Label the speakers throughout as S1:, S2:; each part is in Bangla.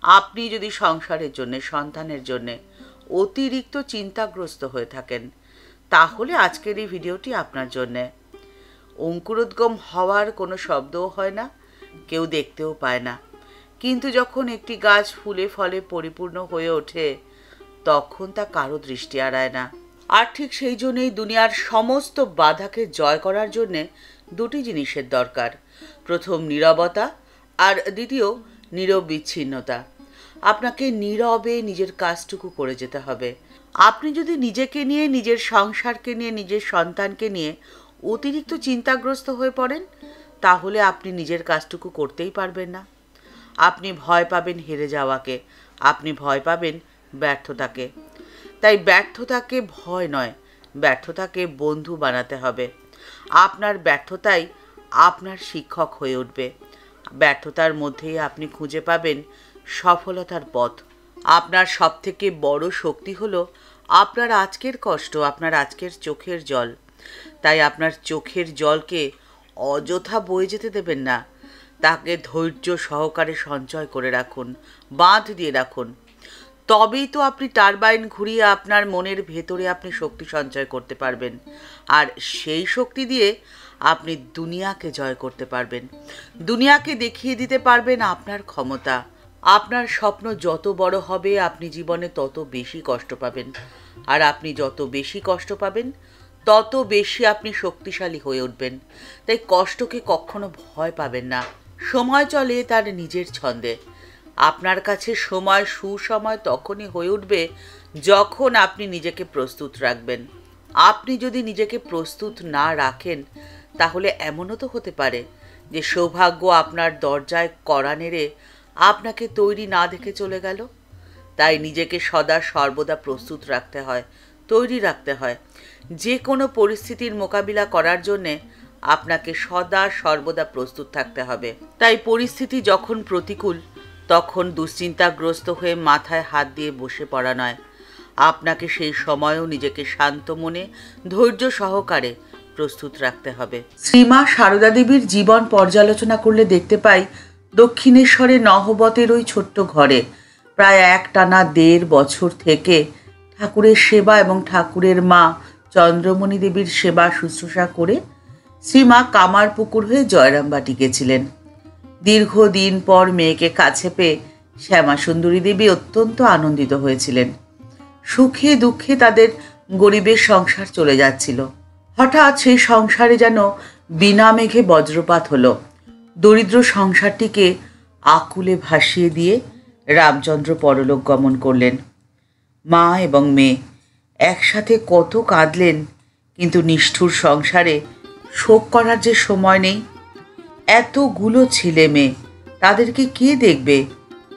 S1: আপনি যদি সংসারের জন্যে, সন্তানের জন্যে অতিরিক্ত চিন্তাগ্রস্ত হয়ে থাকেন, তাহলে আজকের এই ভিডিওটি আপনার জন্যে। অঙ্কুরোদ্গম হওয়ার কোনো শব্দও হয় না, কেউ দেখতেও পায় না, কিন্তু যখন একটি গাছ ফুলে ফলে পরিপূর্ণ হয়ে ওঠে তখন তা কারো দৃষ্টি এড়ায় না। আর ঠিক সেই জন্যই দুনিয়ার সমস্ত বাধাকে জয় করার জন্যে দুটি জিনিসের দরকার। প্রথম নীরবতা, আর দ্বিতীয় নীরব বিচ্ছিন্নতা। আপনাকে নীরবে নিজের কাজটুকু করে যেতে হবে। আপনি যদি নিজেকে নিয়ে, নিজের সংসারকে নিয়ে, নিজের সন্তানকে নিয়ে অতিরিক্ত চিন্তাগ্রস্ত হয়ে পড়েন, তাহলে আপনি নিজের কাজটুকু করতেই পারবেন না। আপনি ভয় পাবেন হেরে যাওয়াকে, আপনি ভয় পাবেন ব্যর্থতাকে। তাই ব্যর্থতাকে ভয় নয়, ব্যর্থতাকে বন্ধু বানাতে হবে। আপনার ব্যর্থতাই আপনার শিক্ষক হয়ে উঠবে। ব্যর্থতার মধ্যেই আপনি খুঁজে পাবেন সফলতার পথ। আপনার সবথেকে বড় শক্তি হলো আপনার আজকের কষ্ট, আপনার আজকের চোখের জল। তাই আপনার চোখের জলকে অযথা বয়ে যেতে দেবেন না, তাকে ধৈর্য সহকারে সঞ্চয় করে রাখুন, বাঁধ দিয়ে রাখুন। তবেই তো আপনি টারবাইন ঘুরিয়ে আপনার মনের ভেতরে আপনি শক্তি সঞ্চয় করতে পারবেন, আর সেই শক্তি দিয়ে আপনি দুনিয়াকে জয় করতে পারবেন। দুনিয়াকে দেখিয়ে দিতে পারবেন আপনার ক্ষমতা। আপনার স্বপ্ন যত বড় হবে, আপনি জীবনে তত বেশি কষ্ট পাবেন, আর আপনি যত বেশি কষ্ট পাবেন তত বেশি আপনি শক্তিশালী হয়ে উঠবেন। তাই কষ্টকে কখনো ভয় পাবেন না। সময় চলে তার নিজের ছন্দে। আপনার কাছে সময় সুসময় তখনই হয়ে উঠবে যখন আপনি নিজেকে প্রস্তুত রাখবেন। আপনি যদি নিজেকে প্রস্তুত না রাখেন, তাহলে এমনও তো হতে পারে যে সৌভাগ্য আপনার দরজায় কড়া নেড়ে আপনাকে তৈরি না দেখে চলে গেল। তাই নিজেকে সদা সর্বদা প্রস্তুত রাখতে হয়, তৈরি রাখতে হয়। যে কোনো পরিস্থিতির মোকাবিলা করার জন্যে আপনাকে সদা সর্বদা প্রস্তুত থাকতে হবে। তাই পরিস্থিতি যখন প্রতিকূল, তখন দুশ্চিন্তাগ্রস্ত হয়ে মাথায় হাত দিয়ে বসে পড়া নয়। আপনাকে সেই সময়েও নিজেকে শান্ত মনে, ধৈর্য সহকারে প্রস্তুত রাখতে হবে। শ্রীমা সারদা দেবীর জীবন পর্যালোচনা করলে দেখতে পাই, দক্ষিণেশ্বরে নহবতের ওই ছোট্ট ঘরে প্রায় একটানা 1.5 বছর থেকে ঠাকুরের সেবা এবং ঠাকুরের মা চন্দ্রমণি দেবীর সেবা শুশ্রূষা করে শ্রীমা কামারপুকুর হয়ে জয়রামবাটি গেছিলেন। দীর্ঘদিন পর মেয়েকে কাছে পেয়ে শ্যামাসুন্দরী দেবী অত্যন্ত আনন্দিত হয়েছিলেন। সুখে দুঃখে তাদের গরিবের সংসার চলে যাচ্ছিল। হঠাৎ সেই সংসারে যেন বিনা মেঘে বজ্রপাত হলো। দরিদ্র সংসারটিকে আকুলে ভাসিয়ে দিয়ে রামচন্দ্র পরলোক গমন করলেন। মা এবং মেয়ে একসাথে কত কাঁদলেন, কিন্তু নিষ্ঠুর সংসারে শোক করার যে সময় নেই। এতগুলো ছেলে মেয়ে, তাদেরকে কে দেখবে?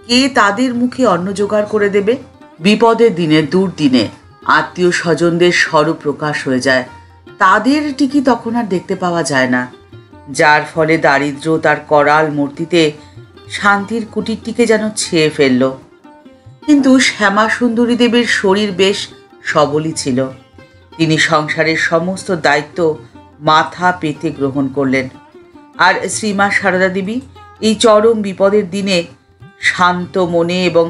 S1: কে তাদের মুখে অন্ন জোগাড় করে দেবে? বিপদের দিনে, দুর্দিনে আত্মীয় স্বজনদের স্বরূপ প্রকাশ হয়ে যায়, তাদের টিকি তখন আর দেখতে পাওয়া যায় না। যার ফলে দারিদ্র্য তার করাল মূর্তিতে শান্তির কুটিরটিকে যেন ছেয়ে ফেলল। কিন্তু শ্যামাসুন্দরী দেবীর শরীর বেশ সবলই ছিল। তিনি সংসারের সমস্ত দায়িত্ব মাথা পেতে গ্রহণ করলেন। আর শ্রীমা সারদা দেবী এই চরম বিপদের দিনে শান্ত মনে এবং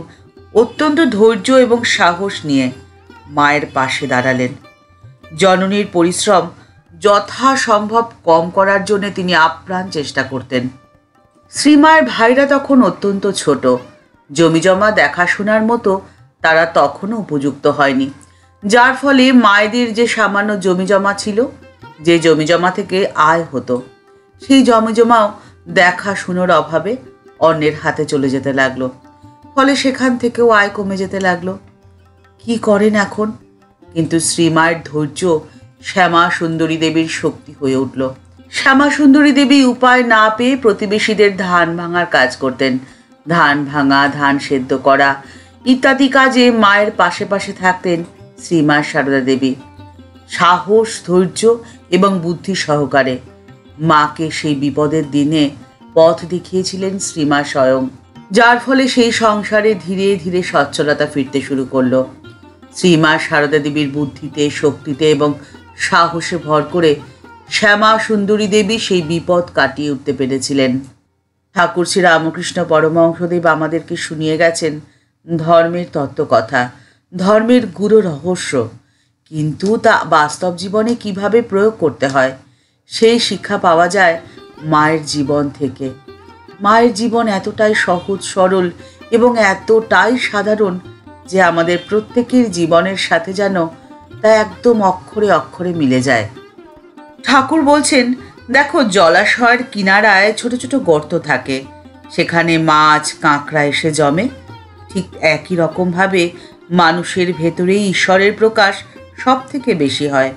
S1: অত্যন্ত ধৈর্য এবং সাহস নিয়ে মায়ের পাশে দাঁড়ালেন। জননীর পরিশ্রম যথাসম্ভব কম করার জন্য তিনি আপ্রাণ চেষ্টা করতেন। শ্রীমায়ের ভাইরা তখন অত্যন্ত ছোট, জমিজমা দেখাশোনার মতো তারা তখনও উপযুক্ত হয়নি। যার ফলে মায়েদের যে সামান্য জমিজমা ছিল, যে জমিজমা থেকে আয় হতো, সেই জমিজমাও দেখাশুনোর অভাবে অন্যের হাতে চলে যেতে লাগলো। ফলে সেখান থেকেও আয় কমে যেতে লাগলো। কি করেন এখন? কিন্তু শ্রীমায়ের ধৈর্য শ্যামাসুন্দরী দেবীর শক্তি হয়ে উঠল। শ্যামাসুন্দরী দেবী উপায় না পেয়ে প্রতিবেশীদের ধান ভাঙার কাজ করতেন। ধান ভাঙা, ধান সেদ্ধ করা ইত্যাদি কাজে মায়ের পাশে পাশে থাকতেন শ্রীমা সারদা দেবী। সাহস, ধৈর্য এবং বুদ্ধি সহকারে মাকে সেই বিপদের দিনে পথ দেখিয়েছিলেন শ্রীমা স্বয়ং, যার ফলে সেই সংসারে ধীরে ধীরে সচ্ছলতা ফিরতে শুরু করলো। শ্রীমা সারদা দেবীর বুদ্ধিতে, শক্তিতে এবং সাহসে ভর করে শ্যামাসুন্দরী দেবী সেই বিপদ কাটিয়ে উঠতে পেরেছিলেন। ঠাকুর শ্রী রামকৃষ্ণ পরমহংসদেব আমাদেরকে শুনিয়ে গেছেন ধর্মের তত্ত্বকথা, ধর্মের গূঢ় রহস্য, কিন্তু তা বাস্তব জীবনে কিভাবে প্রয়োগ করতে হয় সেই শিক্ষা পাওয়া যায় মায়ের জীবন থেকে। মায়ের জীবন এতটাই সহজ সরল এবং এতটাই সাধারণ যে আমাদের প্রত্যেকের জীবনের সাথে যেন তা একদম অক্ষরে অক্ষরে মিলে যায়। ঠাকুর বলছেন, দেখো জলাশয়ের কিনারায় ছোট ছোট গর্ত থাকে, সেখানে মাছ কাঁকড়া এসে জমে। ঠিক একই রকমভাবে মানুষের ভেতরেই ঈশ্বরের প্রকাশ সব থেকে বেশি হয়।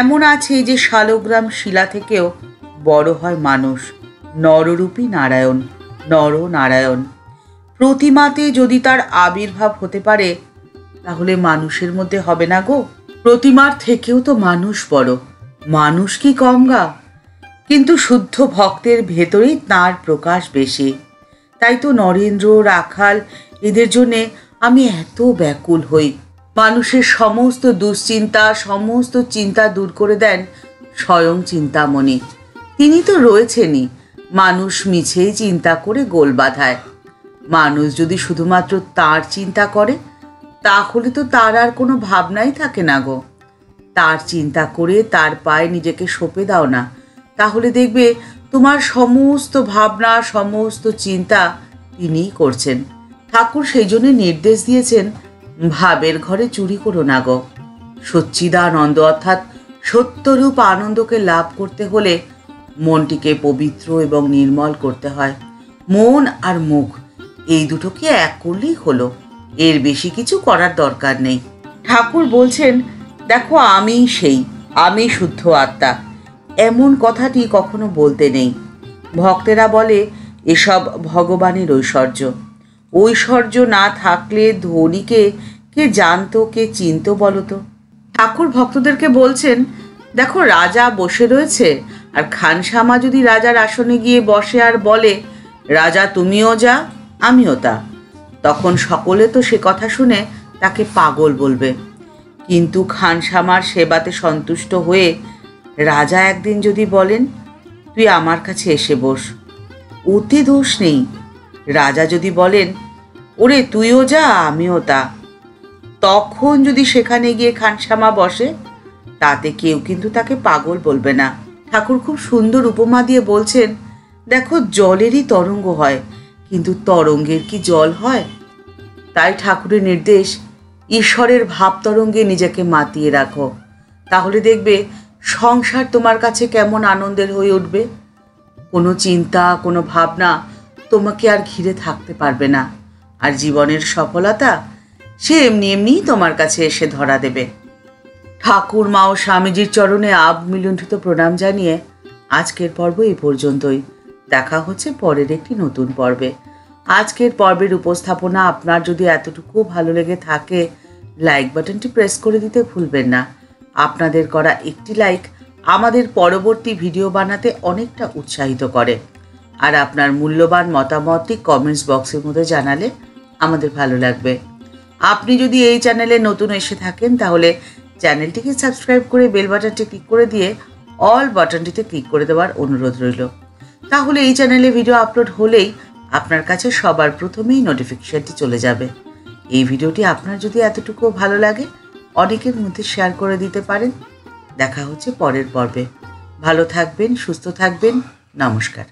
S1: এমন আছে যে শালগ্রাম শিলা থেকেও বড় হয় মানুষ, নররূপী নারায়ণ, নরনারায়ণ। প্রতিমাতে যদি তার আবির্ভাব হতে পারে তাহলে মানুষের মধ্যে হবে না গো? প্রতিমার থেকেও তো মানুষ বড়, মানুষ কি কম গা? কিন্তু শুদ্ধ ভক্তের ভেতরেই তাঁর প্রকাশ বেশি। তাই তো নরেন্দ্র, রাখাল এদের জন্যে আমি এত ব্যাকুল হই। মানুষের সমস্ত দুশ্চিন্তা, সমস্ত চিন্তা দূর করে দেন স্বয়ং চিন্তামণি। তিনি তো রয়েছেনই, মানুষ মিছেই চিন্তা করে গোল বাঁধায়। মানুষ যদি শুধুমাত্র তার চিন্তা করে তাহলে তো তার আর কোনো ভাবনাই থাকে না গো। তার চিন্তা করে তার পায়ে নিজেকে সঁপে দাও না, তাহলে দেখবে তোমার সমস্ত ভাবনা, সমস্ত চিন্তা তিনিই করছেন। ঠাকুর সেই জন্য নির্দেশ দিয়েছেন, ভাবের ঘরে চুরি করো না গো। সচ্চিদানন্দ অর্থাৎ সত্যরূপ আনন্দকে লাভ করতে হলে মনটিকে পবিত্র এবং নির্মল করতে হয়। মন আর মুখ এই দুটোকে এক করলেই হলো, এর বেশি কিছু করার দরকার নেই। ঠাকুর বলছেন, দেখো আমি সেই, আমি শুদ্ধ আত্মা, এমন কথাটি কখনো বলতে নেই। ভক্তেরা বলে এসব ভগবানের ঐশ্বর্য। ঐশ্বর্য না থাকলে ধনীকে কে জানতো, কে চিনতো বলো তো? ঠাকুর ভক্তদেরকে বলছেন, দেখো রাজা বসে রয়েছে, আর খানসামা যদি রাজার আসনে গিয়ে বসে আর বলে, রাজা তুমিও যা আমিও তা, তখন সকলে তো সে কথা শুনে তাকে পাগল বলবে। কিন্তু খানসামার সেবাতে সন্তুষ্ট হয়ে রাজা একদিন যদি বলেন, তুই আমার কাছে এসে বস, ওতে দোষ নেই। রাজা যদি বলেন, ওরে তুইও যা আমিও তা, তখন যদি সেখানে গিয়ে খানসামা বসে, তাতে কেউ কিন্তু তাকে পাগল বলবে না। ঠাকুর খুব সুন্দর উপমা দিয়ে বলছেন, দেখো জলেরই তরঙ্গ হয়, কিন্তু তরঙ্গের কি জল হয়? তাই ঠাকুরের নির্দেশ, ঈশ্বরের ভাব তরঙ্গে নিজেকে মাতিয়ে রাখো, তাহলে দেখবে সংসার তোমার কাছে কেমন আনন্দের হয়ে উঠবে। কোনো চিন্তা, কোনো ভাবনা তোমাকে আর ঘিরে থাকতে পারবে না, আর জীবনের সফলতা সে এমনি এমনিই তোমার কাছে এসে ধরা দেবে। ঠাকুর মা ও স্বামীজির চরণে আবমিলুণ্ঠিত প্রণাম জানিয়ে আজকের পর্ব এই পর্যন্তই। দেখা হচ্ছে পরের একটি নতুন পর্বে। আজকের পর্বের উপস্থাপনা আপনার যদি এতটুকু ভালো লেগে থাকে, লাইক বাটনটি প্রেস করে দিতে ভুলবেন না। আপনাদের করা একটি লাইক আমাদের পরবর্তী ভিডিও বানাতে অনেকটা উৎসাহিত করে, আর আপনার মূল্যবান মতামতটি কমেন্টস বক্সের মধ্যে জানালে আমাদের ভালো লাগবে। আপনি যদি এই চ্যানেলে নতুন এসে থাকেন তাহলে চ্যানেলটিকে সাবস্ক্রাইব করে বেল বাটনটি ক্লিক করে দিয়ে অল বাটনটিতে ক্লিক করে দেওয়ার অনুরোধ রইল। তাহলে এই চ্যানেলে ভিডিও আপলোড হলেই আপনার কাছে সবার প্রথমেই নোটিফিকেশনটি চলে যাবে। এই ভিডিওটি আপনার যদি এতটুকু ভালো লাগে অনেকের মধ্যে শেয়ার করে দিতে পারেন। দেখা হচ্ছে পরের পর্বে। ভালো থাকবেন, সুস্থ থাকবেন। নমস্কার।